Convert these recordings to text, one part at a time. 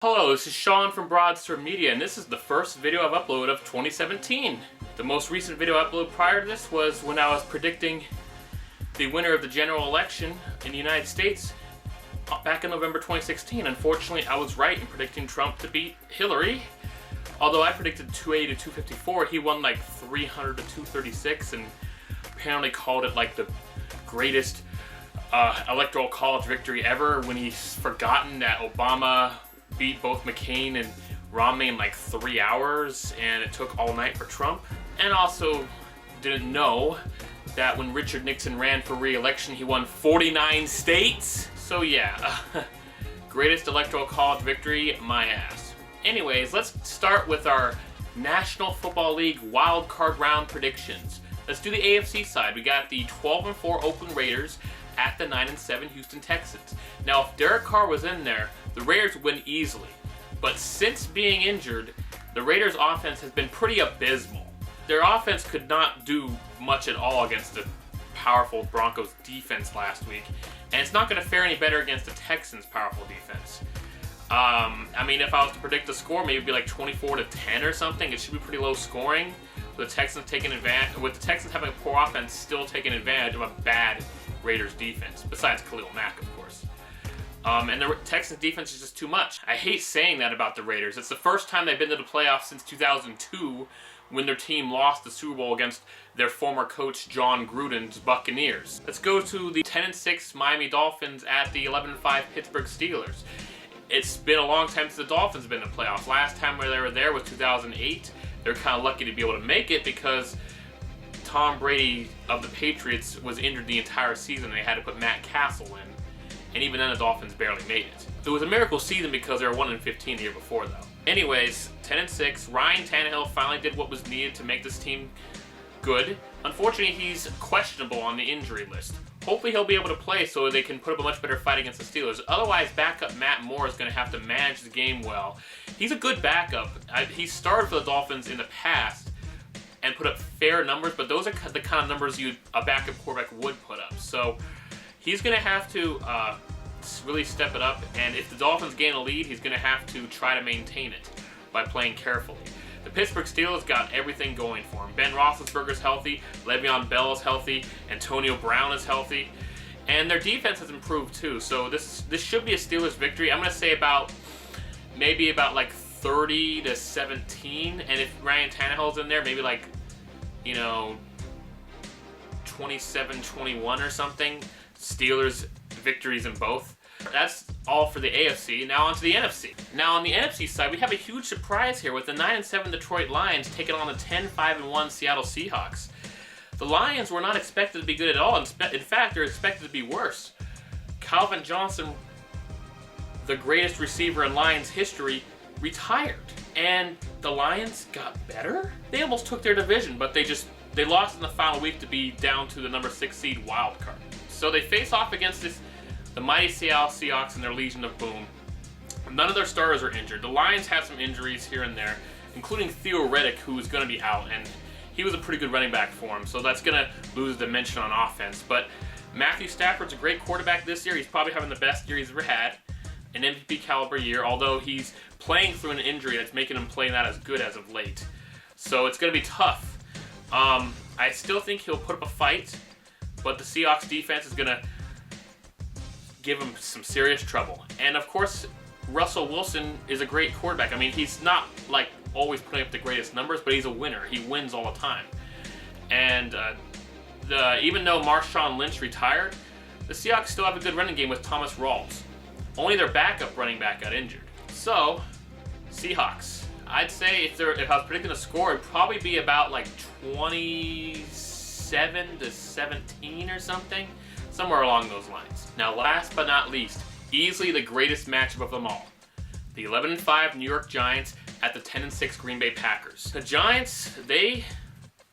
Hello, this is Sean from Broadsword Media, and this is the first video I've uploaded of 2017. The most recent video I uploaded prior to this was when I was predicting the winner of the general election in the United States back in November 2016. Unfortunately, I was right in predicting Trump to beat Hillary. Although I predicted 280 to 254, he won like 300 to 236 and apparently called it like the greatest electoral college victory ever when he's forgotten that Obama beat both McCain and Romney in like 3 hours and it took all night for Trump. And also didn't know that when Richard Nixon ran for re-election, he won 49 states. So yeah, greatest electoral college victory, my ass. Anyways, let's start with our National Football League Wild Card Round predictions. Let's do the AFC side. We got the 12-4 Oakland Raiders at the 9-7 Houston Texans. Now, if Derek Carr was in there, the Raiders win easily. But since being injured, the Raiders' offense has been pretty abysmal. Their offense could not do much at all against the powerful Broncos defense last week, and it's not going to fare any better against the Texans' powerful defense. I mean, if I was to predict the score, maybe it'd be like 24-10 or something. It should be pretty low scoring. With the Texans taking advantage, with the Texans having a poor offense, still taking advantage of a bad Raiders defense. Besides Khalil Mack, of course. And the Texans defense is just too much. I hate saying that about the Raiders. It's the first time they've been to the playoffs since 2002, when their team lost the Super Bowl against their former coach John Gruden's Buccaneers. Let's go to the 10-6 Miami Dolphins at the 11-5 Pittsburgh Steelers. It's been a long time since the Dolphins have been in the playoffs. Last time where they were there was 2008. They're kind of lucky to be able to make it because Tom Brady of the Patriots was injured the entire season. They had to put Matt Castle in, and even then the Dolphins barely made it. It was a miracle season because they were 1-15 the year before, though. Anyways, 10-6. Ryan Tannehill finally did what was needed to make this team good. Unfortunately, he's questionable on the injury list. Hopefully he'll be able to play so they can put up a much better fight against the Steelers. Otherwise, backup Matt Moore is going to have to manage the game well. He's a good backup. He started for the Dolphins in the past and put up fair numbers, but those are the kind of numbers a backup quarterback would put up. So he's going to have to really step it up, and if the Dolphins gain a lead, he's going to have to try to maintain it by playing carefully. The Pittsburgh Steelers got everything going for him. Ben Roethlisberger's healthy, Le'Veon Bell is healthy, Antonio Brown is healthy, and their defense has improved too. So this should be a Steelers victory. I'm going to say maybe about like 30-17, and if Ryan Tannehill's in there, maybe like 27-21 or something. Steelers victories in both. That's all for the AFC. Now on to the NFC. Now on the NFC side, we have a huge surprise here with the 9-7 Detroit Lions taking on the 10-5-1 Seattle Seahawks. The Lions were not expected to be good at all. In fact, they're expected to be worse. Calvin Johnson, the greatest receiver in Lions history, retired. And the Lions got better? They almost took their division, but they lost in the final week to be down to the number 6 seed Wild Card. So they face off against the mighty Seattle Seahawks and their Legion of Boom. None of their starters are injured. The Lions have some injuries here and there, including Theo Riddick, who is going to be out, and he was a pretty good running back for him, so that's going to lose a dimension on offense. But Matthew Stafford's a great quarterback this year. He's probably having the best year he's ever had, an MVP caliber year, although he's playing through an injury that's making him play not as good as of late. So it's going to be tough. I still think he'll put up a fight, but the Seahawks defense is going to give him some serious trouble. And of course, Russell Wilson is a great quarterback. I mean, he's not like always putting up the greatest numbers, but he's a winner. He wins all the time. And even though Marshawn Lynch retired, the Seahawks still have a good running game with Thomas Rawls. Only their backup running back got injured. So, Seahawks. I'd say if I was predicting a score, it'd probably be about like 27-17 or something. Somewhere along those lines. Now, last but not least, easily the greatest matchup of them all. The 11-5 New York Giants at the 10-6 Green Bay Packers. The Giants, they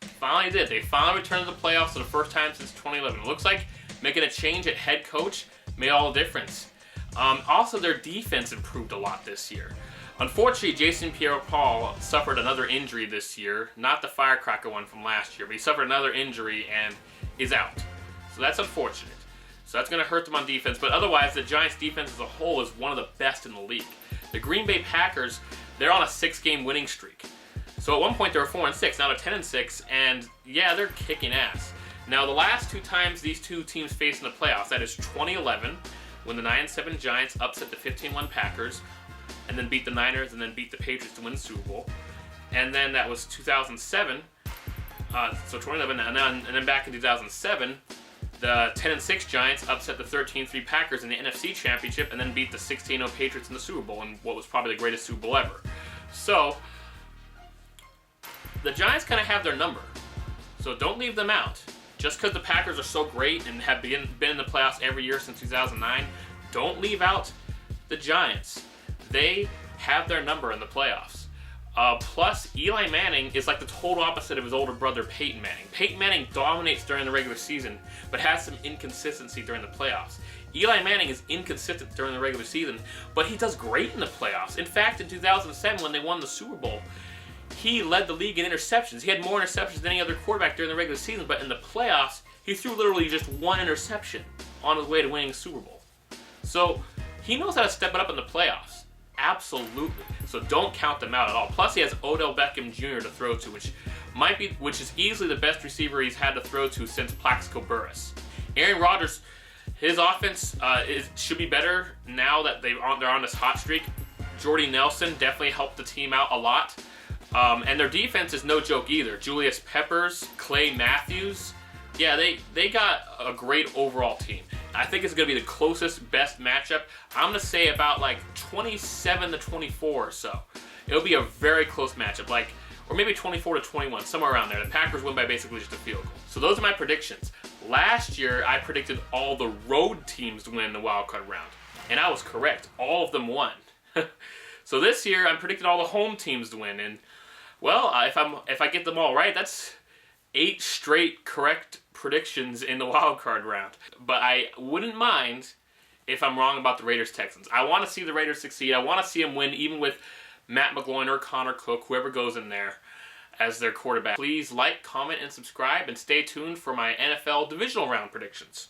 finally did. They finally returned to the playoffs for the first time since 2011. It looks like making a change at head coach made all the difference. Also, their defense improved a lot this year. Unfortunately, Jason Pierre-Paul suffered another injury this year. Not the firecracker one from last year, but he suffered another injury and is out. So that's unfortunate. So that's going to hurt them on defense. But otherwise, the Giants' defense as a whole is one of the best in the league. The Green Bay Packers, they're on a 6-game winning streak. So at one point they were 4-6, now they're 10-6, and yeah, they're kicking ass. Now the last 2 times these two teams faced in the playoffs, that is 2011, when the 9-7 Giants upset the 15-1 Packers, and then beat the Niners, and then beat the Patriots to win the Super Bowl. And then that was 2007, so 2011, and then back in 2007, the 10-6 Giants upset the 13-3 Packers in the NFC Championship, and then beat the 16-0 Patriots in the Super Bowl, in what was probably the greatest Super Bowl ever. So the Giants kind of have their number, so don't leave them out. Just because the Packers are so great and have been in the playoffs every year since 2009, don't leave out the Giants. They have their number in the playoffs. Plus, Eli Manning is like the total opposite of his older brother, Peyton Manning. Peyton Manning dominates during the regular season, but has some inconsistency during the playoffs. Eli Manning is inconsistent during the regular season, but he does great in the playoffs. In fact, in 2007, when they won the Super Bowl, he led the league in interceptions. He had more interceptions than any other quarterback during the regular season, but in the playoffs, he threw literally just 1 interception on his way to winning the Super Bowl. So he knows how to step it up in the playoffs. Absolutely. So don't count them out at all. Plus, he has Odell Beckham Jr. to throw to, which is easily the best receiver he's had to throw to since Plaxico Burress. Aaron Rodgers, his offense should be better now that they're on this hot streak. Jordy Nelson definitely helped the team out a lot. And their defense is no joke either. Julius Peppers, Clay Matthews. Yeah, they got a great overall team. I think it's going to be the closest, best matchup. I'm going to say about like 27-24 or so. It'll be a very close matchup, or maybe 24-21, somewhere around there. The Packers win by basically just a field goal. So those are my predictions. Last year, I predicted all the road teams to win the Wild Card Round, and I was correct. All of them won. So this year, I'm predicting all the home teams to win, and well, if I get them all right, that's 8 straight correct predictions in the Wild Card Round. But I wouldn't mind if I'm wrong about the Raiders-Texans. I want to see the Raiders succeed. I want to see them win, even with Matt McGloin or Connor Cook, whoever goes in there as their quarterback. Please like, comment, and subscribe, and stay tuned for my NFL Divisional Round predictions.